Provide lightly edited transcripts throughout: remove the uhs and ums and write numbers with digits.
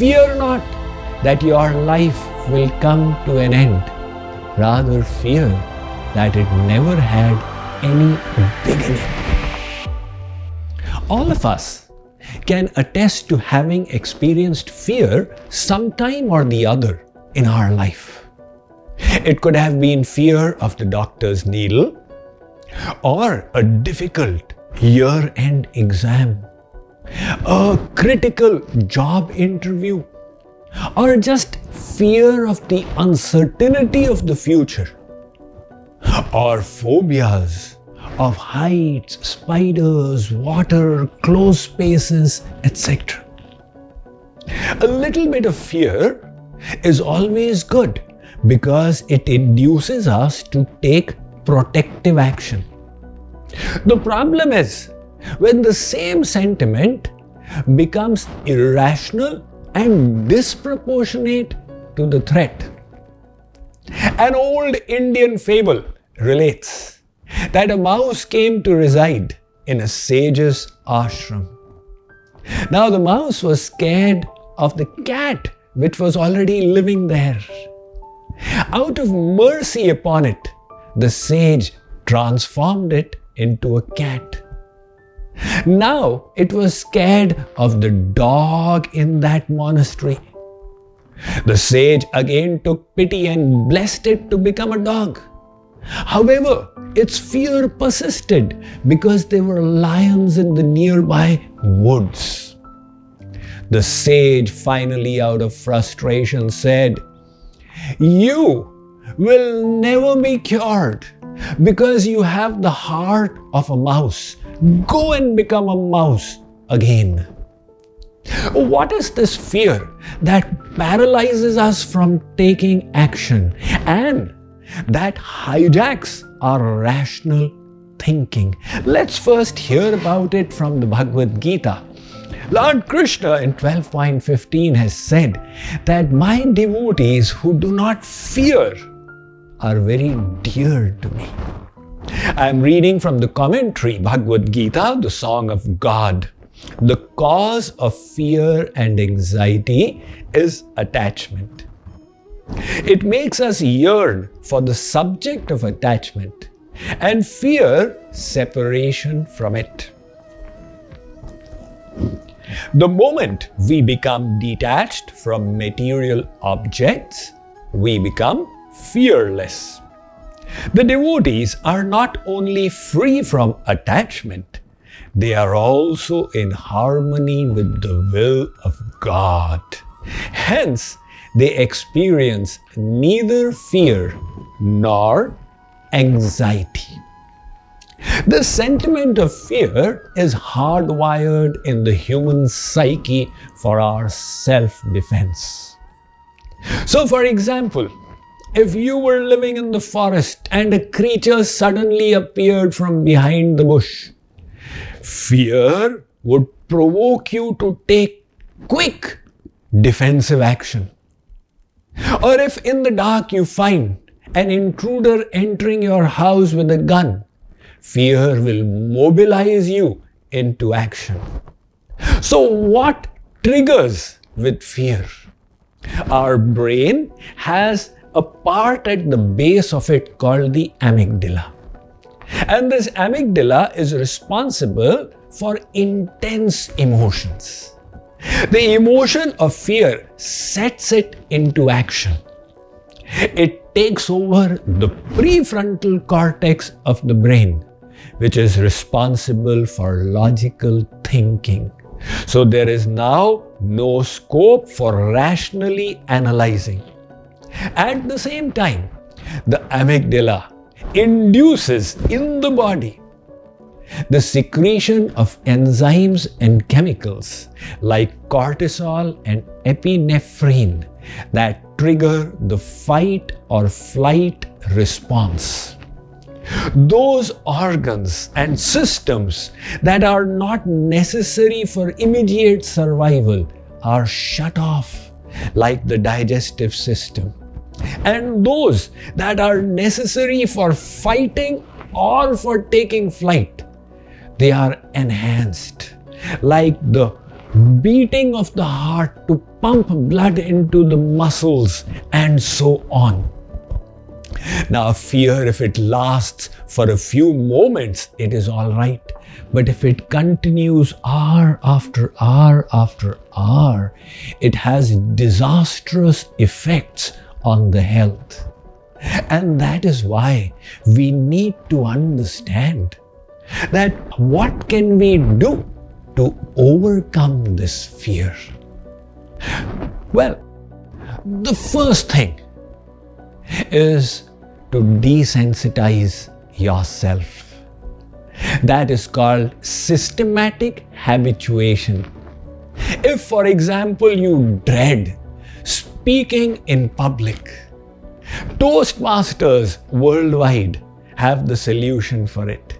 Fear not that your life will come to an end. Rather fear that it never had any beginning. All of us can attest to having experienced fear sometime or the other in our life. It could have been fear of the doctor's needle, or a difficult year-end exam, a critical job interview, or just fear of the uncertainty of the future, or phobias of heights, spiders, water, closed spaces, etc. A little bit of fear is always good because it induces us to take protective action. The problem is when the same sentiment becomes irrational and disproportionate to the threat. An old Indian fable relates that a mouse came to reside in a sage's ashram. Now the mouse was scared of the cat which was already living there. Out of mercy upon it, the sage transformed it into a cat. Now it was scared of the dog in that monastery. The sage again took pity and blessed it to become a dog. However, its fear persisted because there were lions in the nearby woods. The sage finally, out of frustration, said, "You will never be cured because you have the heart of a mouse. Go and become a mouse again." What is this fear that paralyzes us from taking action and that hijacks our rational thinking? Let's first hear about it from the Bhagavad Gita. Lord Krishna in 12.15 has said that my devotees who do not fear are very dear to me. I am reading from the commentary, Bhagavad Gita, the Song of God. The cause of fear and anxiety is attachment. It makes us yearn for the subject of attachment and fear separation from it. The moment we become detached from material objects, we become fearless. The devotees are not only free from attachment, they are also in harmony with the will of God. Hence, they experience neither fear nor anxiety. The sentiment of fear is hardwired in the human psyche for our self-defense. So, for example, if you were living in the forest and a creature suddenly appeared from behind the bush, fear would provoke you to take quick defensive action. Or if in the dark you find an intruder entering your house with a gun, fear will mobilize you into action. So what triggers with fear? Our brain has a part at the base of it called the amygdala. And this amygdala is responsible for intense emotions. The emotion of fear sets it into action. It takes over the prefrontal cortex of the brain, which is responsible for logical thinking. So there is now no scope for rationally analyzing. At the same time, the amygdala induces in the body the secretion of enzymes and chemicals like cortisol and epinephrine that trigger the fight or flight response. Those organs and systems that are not necessary for immediate survival are shut off, like the digestive system. And those that are necessary for fighting or for taking flight, they are enhanced, like the beating of the heart to pump blood into the muscles, and so on. Now, fear, if it lasts for a few moments, it is all right. But if it continues hour after hour after hour, it has disastrous effects on the health. And that is why we need to understand that what can we do to overcome this fear? Well, the first thing is to desensitize yourself. That is called systematic habituation. If, for example, you dread speaking in public, Toastmasters worldwide have the solution for it.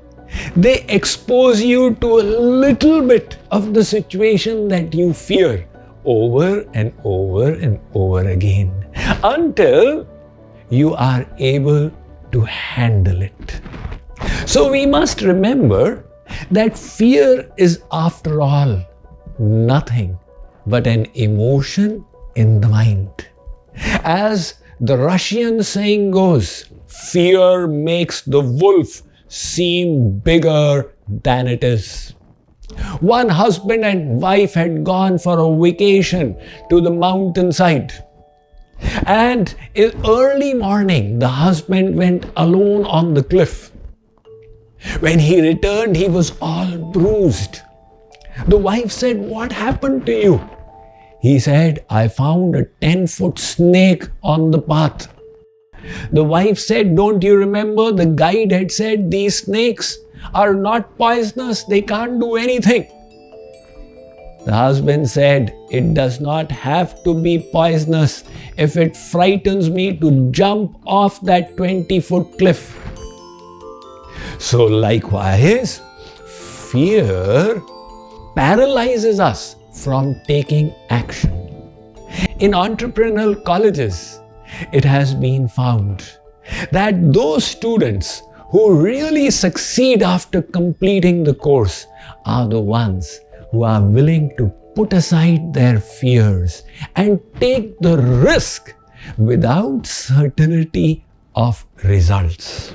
They expose you to a little bit of the situation that you fear over and over and over again until you are able to handle it. So we must remember that fear is, after all, nothing but an emotion in the mind. As the Russian saying goes, fear makes the wolf seem bigger than it is. One husband and wife had gone for a vacation to the mountainside. And in early morning, the husband went alone on the cliff. When he returned, he was all bruised. The wife said, "What happened to you?" He said, "I found a 10-foot snake on the path." The wife said, "Don't you remember the guide had said these snakes are not poisonous, they can't do anything?" The husband said, "It does not have to be poisonous if it frightens me to jump off that 20-foot cliff." So likewise, fear paralyzes us from taking action. In entrepreneurial colleges, it has been found that those students who really succeed after completing the course are the ones who are willing to put aside their fears and take the risk without certainty of results.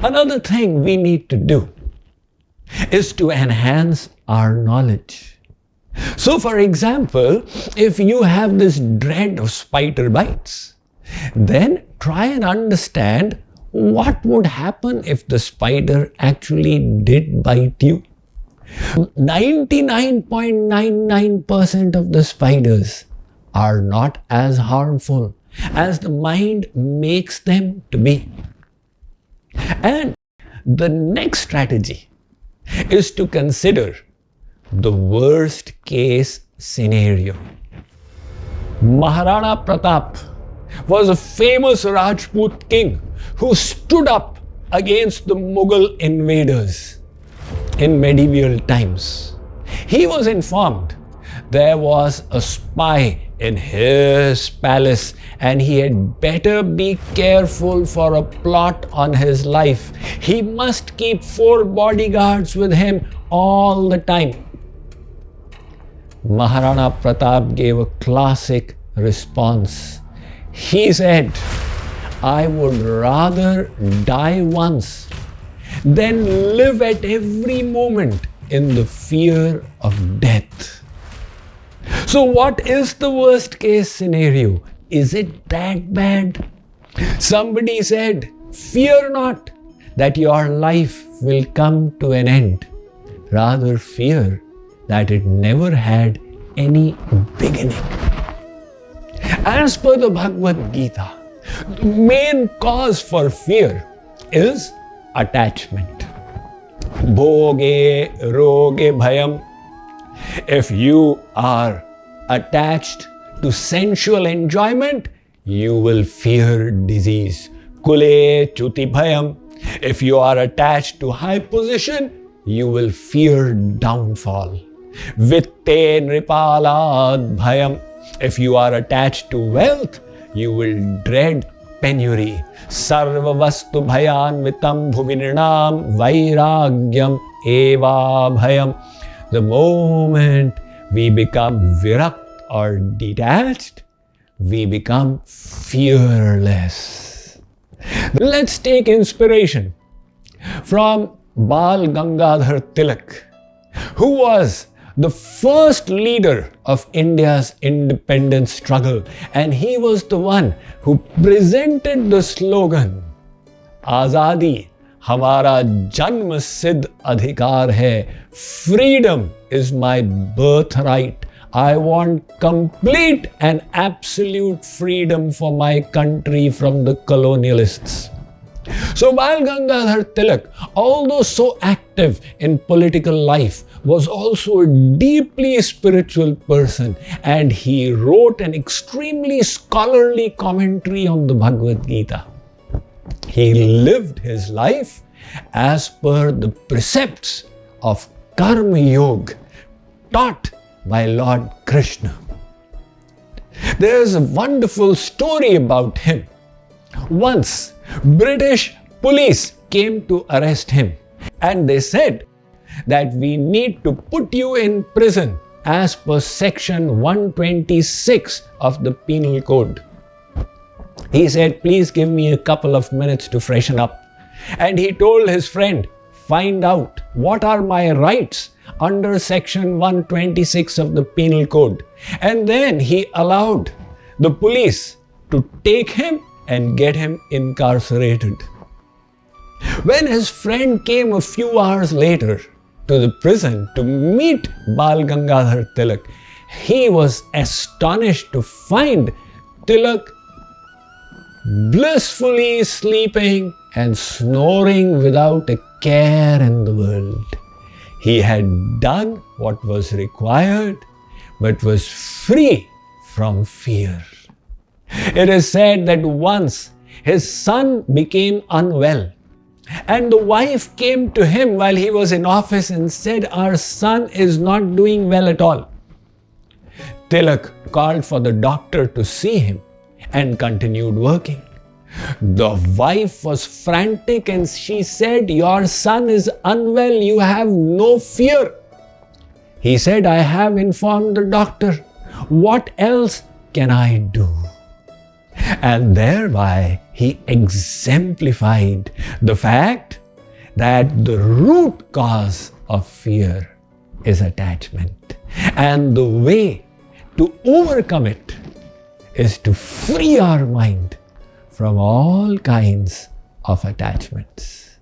Another thing we need to do is to enhance our knowledge. So, for example, if you have this dread of spider bites, then try and understand what would happen if the spider actually did bite you. 99.99% of the spiders are not as harmful as the mind makes them to be. And the next strategy is to consider the worst case scenario. Maharana Pratap was a famous Rajput king who stood up against the Mughal invaders in medieval times. He was informed there was a spy in his palace and he had better be careful for a plot on his life. He must keep 4 bodyguards with him all the time. Maharana Pratap gave a classic response. He said, "I would rather die once than live at every moment in the fear of death." So what is the worst case scenario? Is it that bad? Somebody said, "Fear not that your life will come to an end. Rather fear that it never had any beginning." As per the Bhagavad Gita, the main cause for fear is attachment. Bhoge roge bhayam. If you are attached to sensual enjoyment, you will fear disease. Kule chuti bhayam. If you are attached to high position, you will fear downfall. Vitte nripalad bhayam. If you are attached to wealth, you will dread penury. Sarva vastu bhayan vitam bhuvinirnam vairagyam eva bhayam. the moment we become virakt or detached, we become fearless. Let's take inspiration from Bal Gangadhar Tilak, who was the first leader of India's independence struggle, and he was the one who presented the slogan, Azadi Hamara Janma Siddh Adhikar Hai, freedom is my birthright. I want complete and absolute freedom for my country from the colonialists. So Bal Gangadhar Tilak, although so active in political life, was also a deeply spiritual person, and he wrote an extremely scholarly commentary on the Bhagavad Gita. He lived his life as per the precepts of Karma Yoga taught by Lord Krishna. There's a wonderful story about him. Once, British police came to arrest him, and they said that we need to put you in prison as per section 126 of the Penal Code. He said, please give me a couple of minutes to freshen up. And he told his friend, find out what are my rights under section 126 of the Penal Code. And then he allowed the police to take him and get him incarcerated. When his friend came a few hours later to the prison to meet Bal Gangadhar Tilak, he was astonished to find Tilak blissfully sleeping and snoring without a care in the world. He had done what was required, but was free from fear. It is said that once his son became unwell, and the wife came to him while he was in office and said, our son is not doing well at all. Tilak called for the doctor to see him and continued working. The wife was frantic and she said, your son is unwell, you have no fear. He said, I have informed the doctor. What else can I do? And thereby he exemplified the fact that the root cause of fear is attachment. And the way to overcome it is to free our mind from all kinds of attachments.